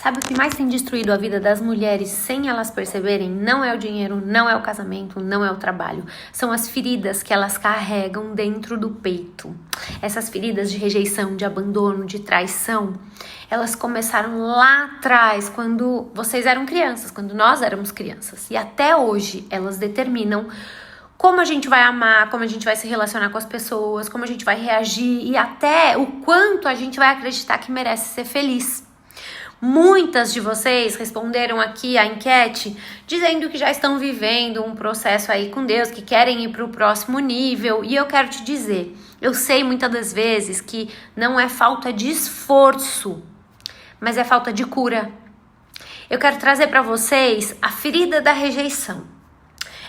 Sabe o que mais tem destruído a vida das mulheres sem elas perceberem? Não é o dinheiro, não é o casamento, não é o trabalho. São as feridas que elas carregam dentro do peito. Essas feridas de rejeição, de abandono, de traição, elas começaram lá atrás, quando vocês eram crianças, quando nós éramos crianças. E até hoje elas determinam como a gente vai amar, como a gente vai se relacionar com as pessoas, como a gente vai reagir e até o quanto a gente vai acreditar que merece ser feliz. Muitas de vocês responderam aqui a enquete dizendo que já estão vivendo um processo aí com Deus, que querem ir para o próximo nível. E eu quero te dizer, eu sei muitas das vezes que não é falta de esforço, mas é falta de cura. Eu quero trazer para vocês a ferida da rejeição.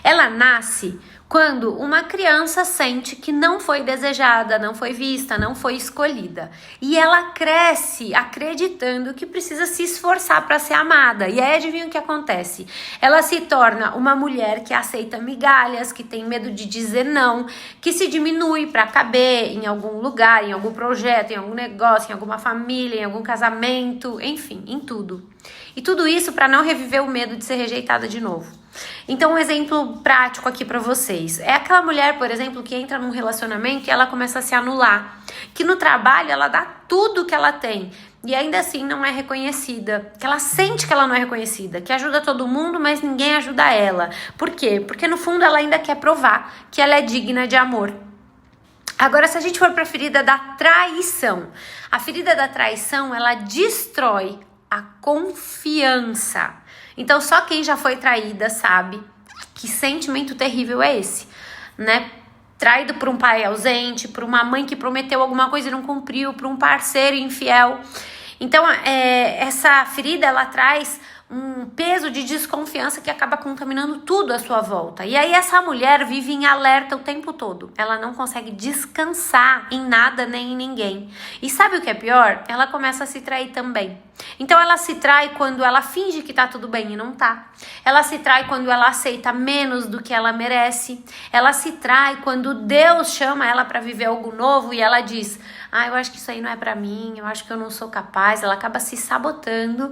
Ela nasce quando uma criança sente que não foi desejada, não foi vista, não foi escolhida. E ela cresce acreditando que precisa se esforçar para ser amada. E aí adivinha o que acontece? Ela se torna uma mulher que aceita migalhas, que tem medo de dizer não, que se diminui para caber em algum lugar, em algum projeto, em algum negócio, em alguma família, em algum casamento, enfim, em tudo. E tudo isso para não reviver o medo de ser rejeitada de novo. Então, um exemplo prático aqui pra vocês. É aquela mulher, por exemplo, que entra num relacionamento e ela começa a se anular. Que no trabalho ela dá tudo que ela tem e ainda assim não é reconhecida. Que ela sente que ela não é reconhecida. Que ajuda todo mundo, mas ninguém ajuda ela. Por quê? Porque no fundo ela ainda quer provar que ela é digna de amor. Agora, se a gente for pra ferida da traição. A ferida da traição, ela destrói a confiança. Então, só quem já foi traída sabe que sentimento terrível é esse, né? Traído por um pai ausente, por uma mãe que prometeu alguma coisa e não cumpriu, por um parceiro infiel. Então, essa ferida, ela traz um peso de desconfiança que acaba contaminando tudo à sua volta. E aí essa mulher vive em alerta o tempo todo. Ela não consegue descansar em nada nem em ninguém. E sabe o que é pior? Ela começa a se trair também. Então ela se trai quando ela finge que tá tudo bem e não tá. Ela se trai quando ela aceita menos do que ela merece. Ela se trai quando Deus chama ela para viver algo novo e ela diz: eu acho que isso aí não é para mim, eu acho que eu não sou capaz. Ela acaba se sabotando.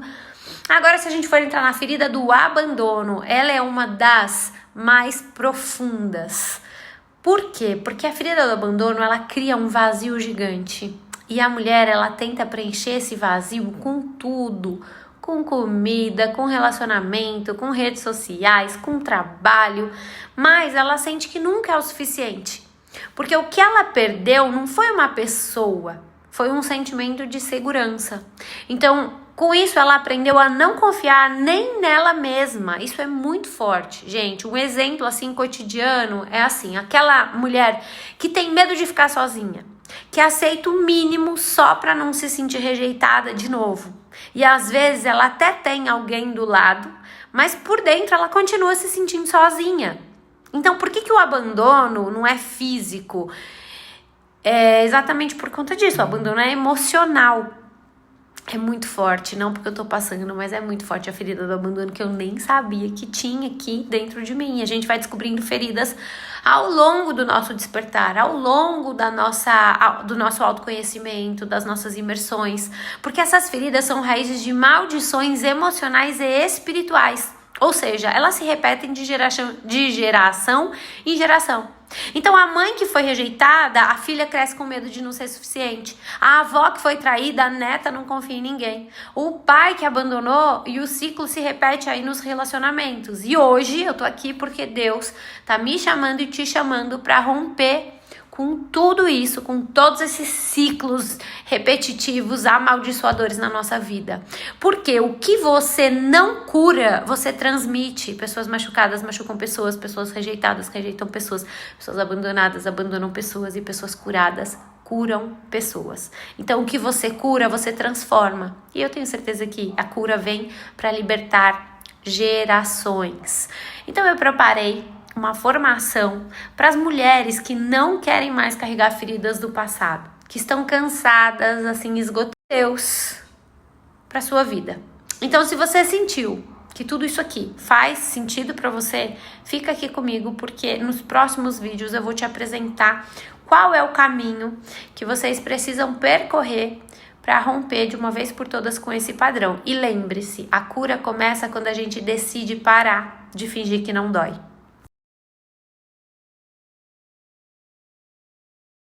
Agora, se a gente for entrar na ferida do abandono, ela é uma das mais profundas. Por quê? Porque a ferida do abandono, ela cria um vazio gigante. E a mulher, ela tenta preencher esse vazio com tudo. Com comida, com relacionamento, com redes sociais, com trabalho. Mas ela sente que nunca é o suficiente. Porque o que ela perdeu não foi uma pessoa, foi um sentimento de segurança. Então, com isso, ela aprendeu a não confiar nem nela mesma. Isso é muito forte, gente. Um exemplo, assim, cotidiano é assim. Aquela mulher que tem medo de ficar sozinha. Que aceita o mínimo só para não se sentir rejeitada de novo. E às vezes ela até tem alguém do lado, mas por dentro ela continua se sentindo sozinha. Então, por que o abandono não é físico? É exatamente por conta disso. O abandono é emocional. É muito forte, não porque eu tô passando, mas é muito forte a ferida do abandono que eu nem sabia que tinha aqui dentro de mim. A gente vai descobrindo feridas ao longo do nosso despertar, ao longo do nosso autoconhecimento, das nossas imersões, porque essas feridas são raízes de maldições emocionais e espirituais. Ou seja, elas se repetem de geração em geração. Então, a mãe que foi rejeitada, a filha cresce com medo de não ser suficiente. A avó que foi traída, a neta não confia em ninguém. O pai que abandonou e o ciclo se repete aí nos relacionamentos. E hoje eu tô aqui porque Deus tá me chamando e te chamando para romper com tudo isso, com todos esses ciclos repetitivos, amaldiçoadores na nossa vida. Porque o que você não cura, você transmite. Pessoas machucadas machucam pessoas, pessoas rejeitadas rejeitam pessoas, pessoas abandonadas abandonam pessoas e pessoas curadas curam pessoas. Então, o que você cura, você transforma. E eu tenho certeza que a cura vem para libertar gerações. Então, eu preparei uma formação para as mulheres que não querem mais carregar feridas do passado, que estão cansadas, assim, esgotando Deus para sua vida. Então, se você sentiu que tudo isso aqui faz sentido para você, fica aqui comigo, porque nos próximos vídeos eu vou te apresentar qual é o caminho que vocês precisam percorrer para romper de uma vez por todas com esse padrão. E lembre-se, a cura começa quando a gente decide parar de fingir que não dói.